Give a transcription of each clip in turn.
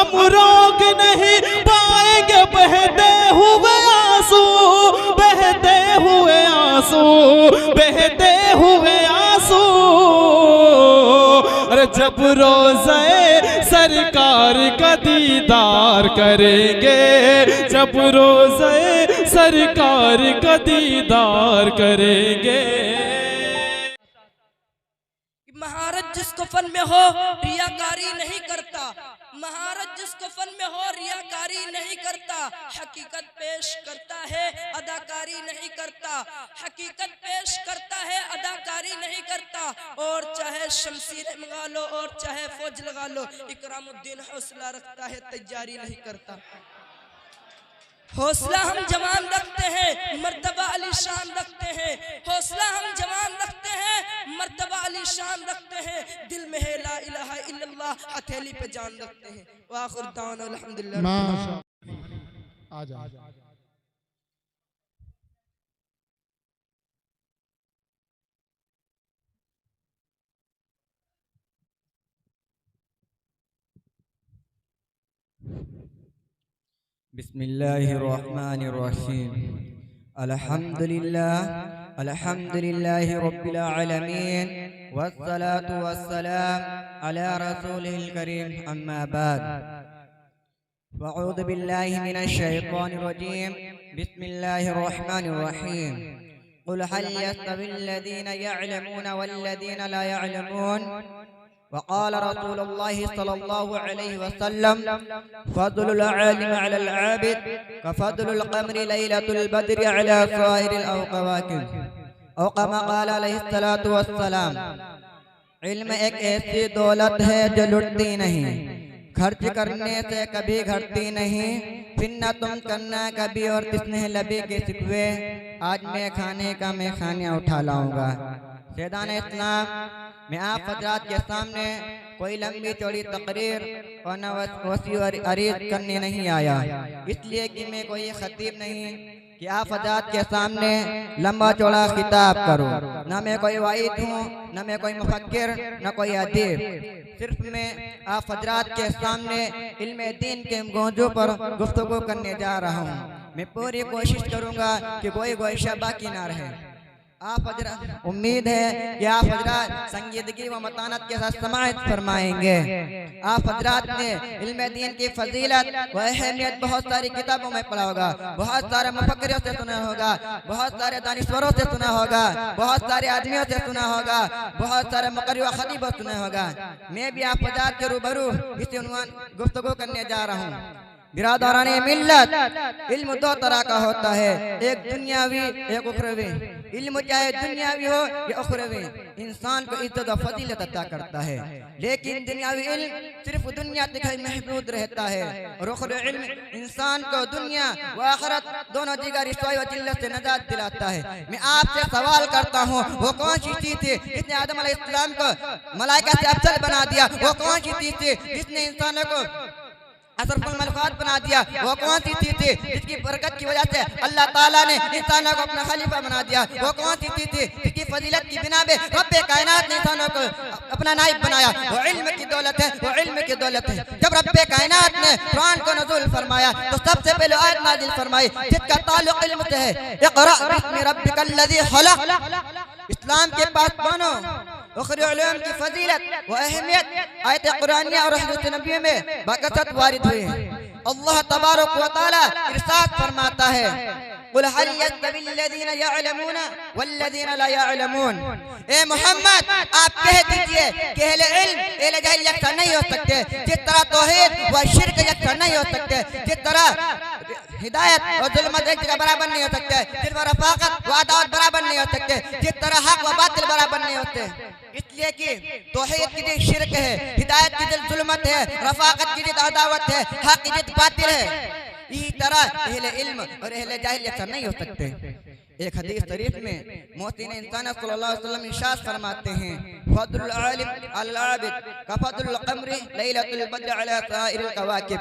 हम रोक नहीं पाएंगे बहते हुए आंसू, बहते हुए आंसू, बहते हुए आंसू। अरे जब रोज़े सरकार का दीदार करेंगे, जब रोज़े सरकार का दीदार करेंगे। महारत जिसको फन में हो रियाकारी नहीं करता, महारत जिसको फन में हो रियाकारी नहीं करता। हकीकत पेश करता है अदाकारी नहीं करता, हकीकत पेश करता है अदाकारी नहीं करता। और चाहे शमशीर मंगा लो और चाहे फौज लगा लो, इकरामुद्दीन हौसला रखता है तैयारी नहीं करता। हौसला हम जवान रखते हैं, मर्तबा अलीशान रखते हैं। हौसला हम जवान रखते हैं, मर्तबा अलीशान रखते हैं। दिल में है ला इलाहा इल्लल्लाह, हथेली पे जान रखते हैं। वाखिर दाना अल्हम्दुलिल्लाह। आजा बिस्मिल्लाहिर्रहमानिर्रहीम। अल्हम्दुलिल्लाह अल्हम्दुलिल्लाहि रब्बिल आलमीन वस्सलातु वस्सलाम अला रसूलिल करीम, अम्मा बाद। अऊज़ु बिल्लाहि मिनश शैतानिर रजीम, बिस्मिल्लाहिर रहमानिर रहीम। कुल हल यस्तविल लज़ीना यअलमून वल्लज़ीना ला यअलमून वक़ाल रसूलुल्लाहि सल्लल्लाहु अलैहि वसल्लम फ़ज़्लुल आलिम अलल आबिद कफ़ज़्लिल क़मरि लैलतुल बद्रि अला साइरिल कवाकिब औ कमा क़ाल अलैहिस्सलातु वस्सलाम। इल्म एक ऐसी दौलत है जो लुटती नहीं, खर्च करने से कभी घटती नहीं, फिर न तुम करना कभी और तिसने लबी के सिकवे। आज मैं खाने का मैं खाने उठा लाऊंगा। सैयदान इस्लाम, मैं आप हज़रात के सामने कोई लंबी चौड़ी तकरीर और न वसी और अरीज करने नहीं आया, इसलिए कि मैं कोई खतीब नहीं कि आप हज़रात के सामने लंबा चौड़ा खिताब करूं। न मैं कोई वाइद हूँ, न मैं कोई मुफक्किर, न कोई अदीब। सिर्फ मैं आप हज़रात के सामने इल्म दीन के मौजू पर गुफ्तगू करने जा रहा हूँ। मैं पूरी कोशिश करूँगा कि कोई गोइशा बाकी ना रहे। आप हज़रात, उम्मीद है कि आप हज़रात संजीदगी व मतानत के साथ समाअत फरमाएंगे। आप हज़रात ने इल्म दीन की फजीलत व अहमियत बहुत सारी किताबों में पढ़ा होगा, बहुत सारे मुफक्किरों से सुना होगा, बहुत सारे दानिश्वरों से सुना होगा, बहुत सारे आदमियों से सुना होगा, बहुत सारे मुक़र्री व खतीबों से सुना होगा। मैं भी आप हज़रात के रूबरू इसी उन्वान गुफ्तगू करने जा रहा हूँ। बिरादराने मिल्लत, इल्म दो तरह का होता है, एक दुनियावी एक उखरवी। इल्म चाहे दुनियावी हो या उखरवी, इंसान को इज्जत और फजीलत अता करता है। लेकिन दुनियावी इल्म सिर्फ दुनिया तक ही महदूद रहता है और उखरवी इल्म इंसान को दुनिया व आखिरत दोनों जगह रिश्वाई व जिल्लत से नजात दिलाता है। मैं आपसे सवाल करता हूँ, वो कौन सी चीज थी जिसने आदम अलैहिस्सलाम को मलाइका से अफजल बना दिया? वो कौन सी चीज थी जिसने इंसानों को अशरफुल मखलूक़ात बना दिया? वो कौन सी चीज थी जिसकी बरकत की वजह से अल्लाह ताला ने इंसानों को अपना खलीफा बना दिया? वो कौन सी चीज थी जिसकी फजीलत की बिना पे रब्बे कायनात ने इंसानों को अपना नाइब बनाया? वो इल्म की दौलत है, वो इल्म की दौलत है। जब रब्बे कायनात ने कुरान को नज़ूल फरमाया तो सबसे पहले आयत नाज़िल फरमाई जिसका ताल्लुक इल्म से है, इक़रा बिस्मि रब्बिकल लज़ी खलक़। इस्लाम के पास बनो उखरुल की फजीलत व अहमियत आयत कुरानिया और हदीस नबी में बकसत वारिद हुई है। अल्लाह तबारक व तआला इरशाद फरमाता है, कुल हल यस्तविल लज़ीना यअलमून वल्लज़ीना ला यअलमून। ए मोहम्मद, आप कह दीजिए कि अहले इल्म अहले जहल यकसा नहीं हो सकते, जिस तरह तौहीद व शिर्क यकसा नहीं हो सकते, जिस तरह हिदायत और जुल्मत एक जगह बराबर नहीं हो सकते, जिस तरह रफ़ाक़त व अदावत बराबर नहीं हो सकते, जिस तरह हक व बातिल बराबर नहीं होते। इसलिए कि तौहीद की जिद शिर्क है, हिदायत की जिद जुल्मत है, रफ़ाक़त की जिद अदावत है, हक की जिद बातिल है। इसी तरह अहले इल्म और अहले जाहिल यकसा नहीं हो सकते। एक हदीस शरीफ में मोहसिन इंसान सल्लल्लाहु अलैहि वसल्लम इरशाद फरमाते हैं, फज़्लुल आलिम अलल आबिद कफ़ज़्लिल क़मरि लैलतुल बद्र अला साइरिल कवाकिब।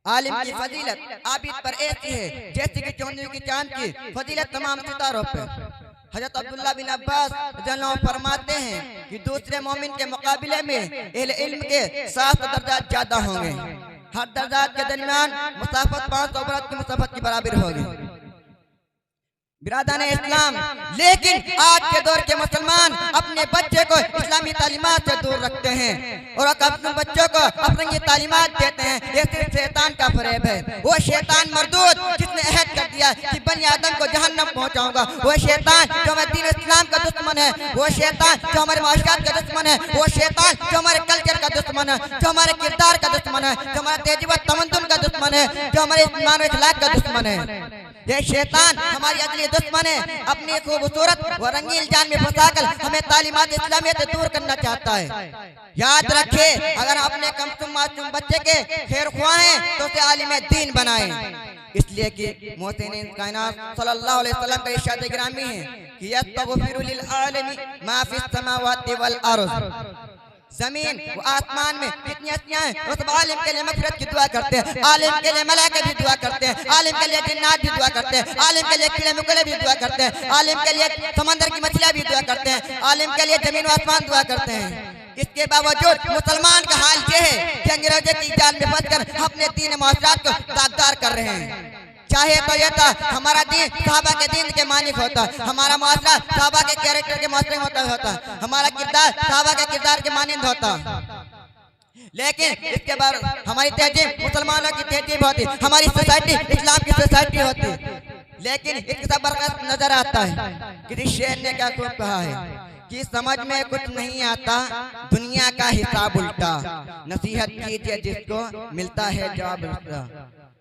आलिम की फजीलत आबिद पर ऐसी है जैसे कि चौंदनी की चांद की फजीलत तमाम सितारों पर। हजरत अब्दुल्ला बिन अब्बास रज़ियल्लाहु अन्हु फरमाते हैं कि दूसरे मोमिन के मुकाबले में अहले इल्म के 7 दर्जात ज्यादा होंगे। हर दर्जात के दरमियान मुसाफत 500 बरस की मुसाफत की बराबर होगी। बिरादरान इस्लाम, लेकिन आज के दौर के मुसलमान अपने बच्चे को इस्लामी तालीमात से दूर रखते हैं और अपने बच्चों को अपनी तालीमात देते हैं। ये सिर्फ शैतान का फरेब है। वो शैतान मरदूद जिसने अहद कर दिया कि बनी आदम को जहन्नम पहुंचाऊंगा, वो शैतान जो हमारे दीन इस्लाम का दुश्मन है, वो शैतान जो हमारे माशरात का दुश्मन है, वो शैतान जो हमारे कल्चर का दुश्मन है, जो हमारे किरदार का दुश्मन है, जो हमारे तहजीब व तमद्दुन का दुश्मन है, जो हमारे ईमान व अखलाक का दुश्मन है। ये शैतान हमारी असली दुश्मन है। अपनी खूबसूरत व रंगीन जान में फंसाकर हमें तालीमात इस्लामिया से दूर करना चाहता है। याद रखे, अगर अपने कमसुम मासूम बच्चे के खैर ख्वाह हैं तो उसे आलिम दीन बनाएं। इसलिए कि मोहसिन कायनात सल्लल्लाहु अलैहि वसल्लम का इरशाद गिरामी है कि यस्तगफिरु लिल आलमी मा फिस समावाति वल अर्ज़। जमीन व आसमान में कितनी हस्तियां हैं, उस आलिम के लिए मग़फ़िरत की दुआ करते हैं, आलिम के लिए मलाइका भी दुआ करते हैं, आलिम के लिए जिन्नात भी दुआ करते हैं, आलिम के लिए कीड़े मकोड़े भी दुआ करते हैं, आलिम के लिए समंदर की मछलियां भी दुआ करते हैं, आलिम के लिए जमीन व आसमान दुआ करते हैं। इसके बावजूद मुसलमान का हाल ये है कि अंग्रेजों की जाल में फंसकर अपने दीन माशरात को दागदार कर रहे हैं। चाहे तो यह था हमारा दीन सहाबा के दीन के मानिक होता, हमारा माशरा सहाबा के कैरेक्टर के माशरे में होता, हमारा किरदार सहाबा के किरदार के मानिंद होता। लेकिन इसके बाद हमारी तहजीब मुसलमानों की तहजीब होती, हमारी सोसाइटी इस्लाम की सोसाइटी होती। लेकिन इसके सब बरकत नजर आता है। किसी शेर ने क्या खूब कहा है कि समझ में कुछ नहीं आता दुनिया का हिसाब उल्टा, नसीहत कीजिए जिसको मिलता है जवाब उल्टा।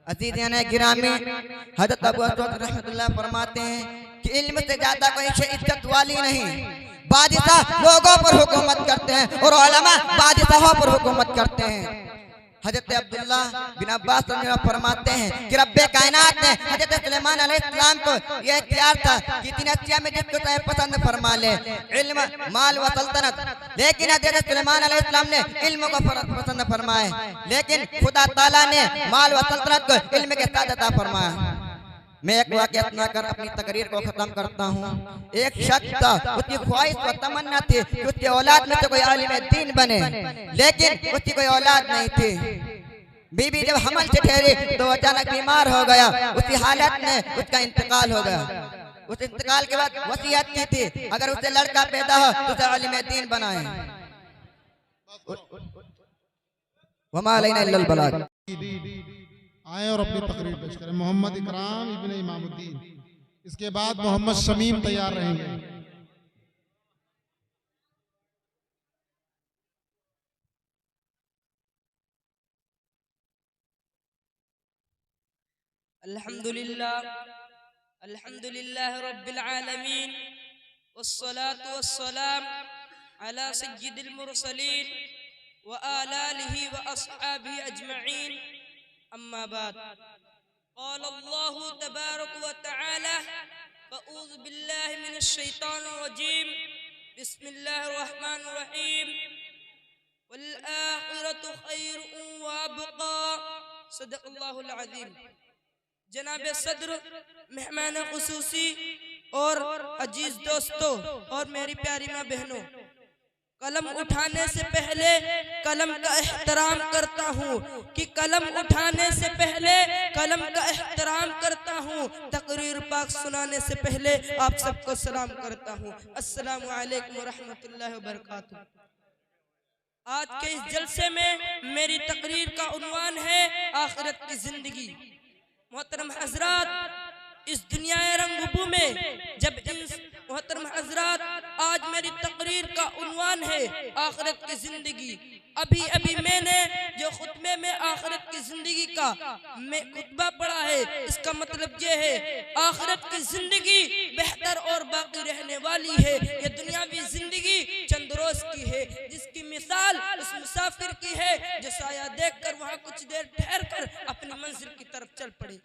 अज़ीज़ान गिरामी, हज़रत अबू हज़रत रहमतुल्लाह फरमाते हैं कि इल्म से ज्यादा कोई शे इज्जत वाली नहीं। बादशाह लोगों पर हुकूमत करते हैं और उलमा बादशाहों पर हुकूमत करते हैं। हज़रत अब्दुल्ला बिन अब्बास फरमाते हैं कि रब्बे कायनात ने हज़रत सुलेमान अलैहिस्सलाम को यह इख्तियार था कि 3 अशिया में जिसको चाहे पसंद फरमा ले, इल्म, माल व सल्तनत। लेकिन हज़रत सुलेमान अलैहिस्सलाम ने इल्म को पसंद फरमाया, लेकिन खुदा ताला ने माल व सल्तनत को इल्म के साथ अता फरमाया। मैं एक वाक़या सुनाकर अपनी तकरीर को खत्म करता हूँ। एक शख्स था, उसकी ख्वाहिश व तमन्ना थी कि उसके औलाद में से कोई आलिम दीन बने, लेकिन उसकी कोई औलाद नहीं थी। बीबी जब हमल से ठहरी तो अचानक बीमार हो गया। उसी हालत में उसका इंतकाल हो गया। उस इंतकाल के बाद वसीयत की थी अगर उसे लड़का पैदा हो तो उसे आलिम दीन बनाए। वमा अलैना इल्लल बलाग। आए और अपनी तकरीर पेश करें। मोहम्मद इकराम इब्ने इमामुद्दीन, इसके बाद मोहम्मद शमीम तैयार रहेंगे। अल्हम्दुलिल्लाह रब्बिल आलमीन वस्सलातु वस्सलाम अला सय्यिदिल मुरसलीन व आलिहि व अस्हाबिहि अजमईन। अम्मा बाद, क़ाल अल्लाहु तबारक व तआला फ़अऊज़ु बिल्लाहि मिनश शैतानिर रजीम, बिस्मिल्लाहिर रहमानिर रहीम, वल आखिरतु खैरुन व अबक़ा, सदक़ल्लाहुल अज़ीम। जनाब सदर, मेहमान खुसूसी और अजीज दोस्तों और मेरी प्यारी माँ बहनों, कलम उठाने से पहले कलम का एहतराम करता हूँ कि कलम उठाने से पहले कलम का एहतराम करता हूँ। तकरीर पाक सुनाने से पहले आप सबको सलाम करता हूँ। अस्सलामु अलैकुम व रहमतुल्लाहि व बरकातुहू। आज के इस जलसे में मेरी तकरीर का उन्वान है आखिरत की जिंदगी। मोहतरम हजरात, इस दुनिया रंगभू में जब मोहतरम हजरात, आज मेरी तकरीर का उन्वान है आखिरत की जिंदगी। अभी अभी मैंने जो खुतबे में आखिरत की जिंदगी का मैं खुतबा पढ़ा है, इसका मतलब ये है आखिरत की जिंदगी बेहतर और बाकी रहने वाली है। ये दुनियावी जिंदगी चंद रोज की है, जिसकी मिसाल उस मुसाफिर की है जो साया देखकर वहाँ कुछ देर ठहर कर अपनी मंजिल की तरफ चल पड़े।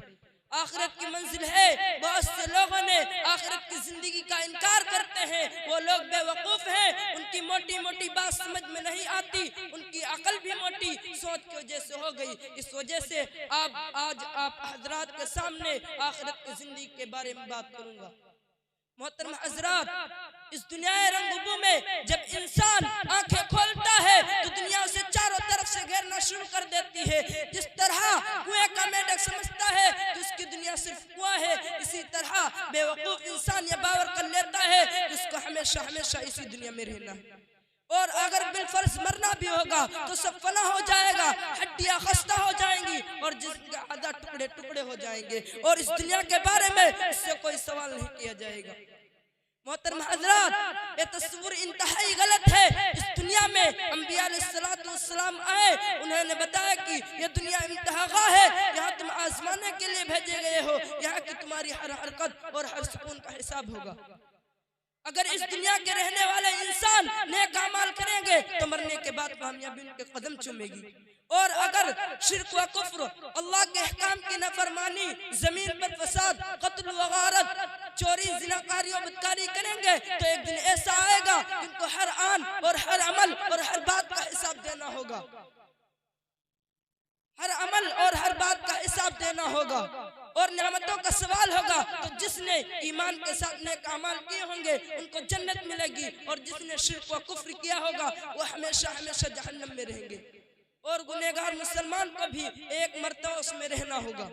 आखिरत की मंजिल है। बहुत से लोगों ने आखिरत की जिंदगी का इनकार करते हैं। वो लोग बेवकूफ हैं, उनकी मोटी मोटी बात समझ में नहीं आती, उनकी अकल भी मोटी सोच की वजह से हो गई। इस वजह से आज आप हजरात के सामने आखिरत की जिंदगी के बारे में बात करूंगा। मोहतरम हजरात, इस दुनिया रंगबू में जब इंसान आंखें खोलता है तो दुनिया उसे चारों तरफ से घेरना शुरू कर देती है। जिस तरह कुएं का मेंढक समझता है कि उसकी दुनिया सिर्फ कुआं है, इसी तरह बेवकूफ इंसान ये बावर कर लेता है कि उसको हमेशा हमेशा इसी दुनिया में रहना है। और अगर बिलफर्ज मरना भी होगा तो सब फना हो जाएगा, हड्डियां खस्ता हो जाएंगी और जिसके आधा टुकड़े टुकड़े हो जाएंगे और इस दुनिया के बारे में इससे कोई सवाल नहीं किया जाएगा। मोहतरम हजरात, ये तस्वीर इंतहाई गलत है। इस दुनिया में अंबिया अलैहिस्सलाम आए, उन्होंने बताया कि ये दुनिया इम्तिहान है, यहाँ तुम आजमाने के लिए भेजे गए हो, यहाँ की तुम्हारी हर हरकत और हर सुकून का हिसाब होगा। अगर इस दुनिया के रहने वाले इंसान नेक अमाल करेंगे तो मरने के बाद कामयाबी उनके कदम चूमेगी, और अगर शिर्क व कुफ्र, अल्लाह के अहकाम की नाफरमानी, जमीन पर फसाद, कत्ल व गारत, चोरी, जिनाकारी और बदकारी करेंगे तो एक दिन ऐसा आएगा इनको हर आन और हर अमल और हर बात का हिसाब देना होगा, हर अमल और हर बात का हिसाब देना होगा और नेमतों का सवाल होगा। तो जिसने ईमान के साथ नेक अमाल किए होंगे उनको जन्नत मिलेगी, और जिसने शिर्क व कुफ्र किया होगा वो हमेशा हमेशा जहन्नम में रहेंगे, और गुनहगार मुसलमान को भी एक मर्तबा उसमें रहना होगा।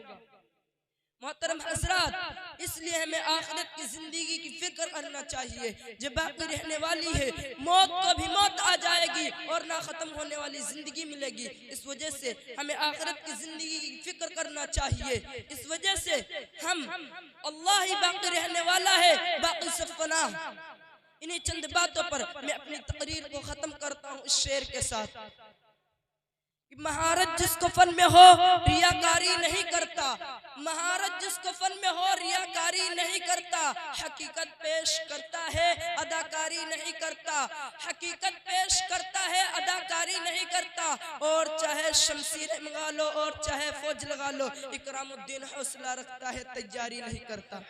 मोहतरम हजरात, इसलिए हमें आखिरत की जिंदगी की फिक्र करना चाहिए जो बाकी रहने वाली है। मौत को भी मौत आ जाएगी और ना खत्म होने वाली जिंदगी मिलेगी। इस वजह से हमें आखिरत की जिंदगी की फिक्र करना चाहिए। इस वजह से हम अल्लाह ही बाकी रहने वाला है, बाकी सब फना। इन्हीं चंद बातों पर मैं अपनी तकरीर को खत्म करता हूँ इस शेर के साथ। महारत जिसको फन में हो रियाकारी नहीं करता, महारत जिसको फन में हो रियाकारी नहीं करता, हकीकत पेश करता है अदाकारी नहीं करता, हकीकत पेश करता है अदाकारी नहीं करता। और चाहे शमशीर मंगा लो और चाहे फौज लगा लो, इकरामुद्दीन हौसला रखता है तैयारी नहीं करता।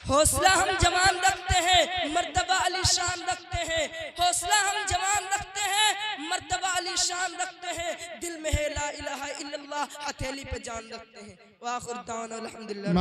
हौसला हम जवान रखते हैं, मर्तबा अली शान रखते हैं, हौसला हम जवान रखते हैं, मर्तबा अली शान रखते हैं, दिल में है ला इलाहा इल्लल्लाह, हथेली पे जान रखते हैं। वाखिर दाना अल्हम्दुलिल्लाह।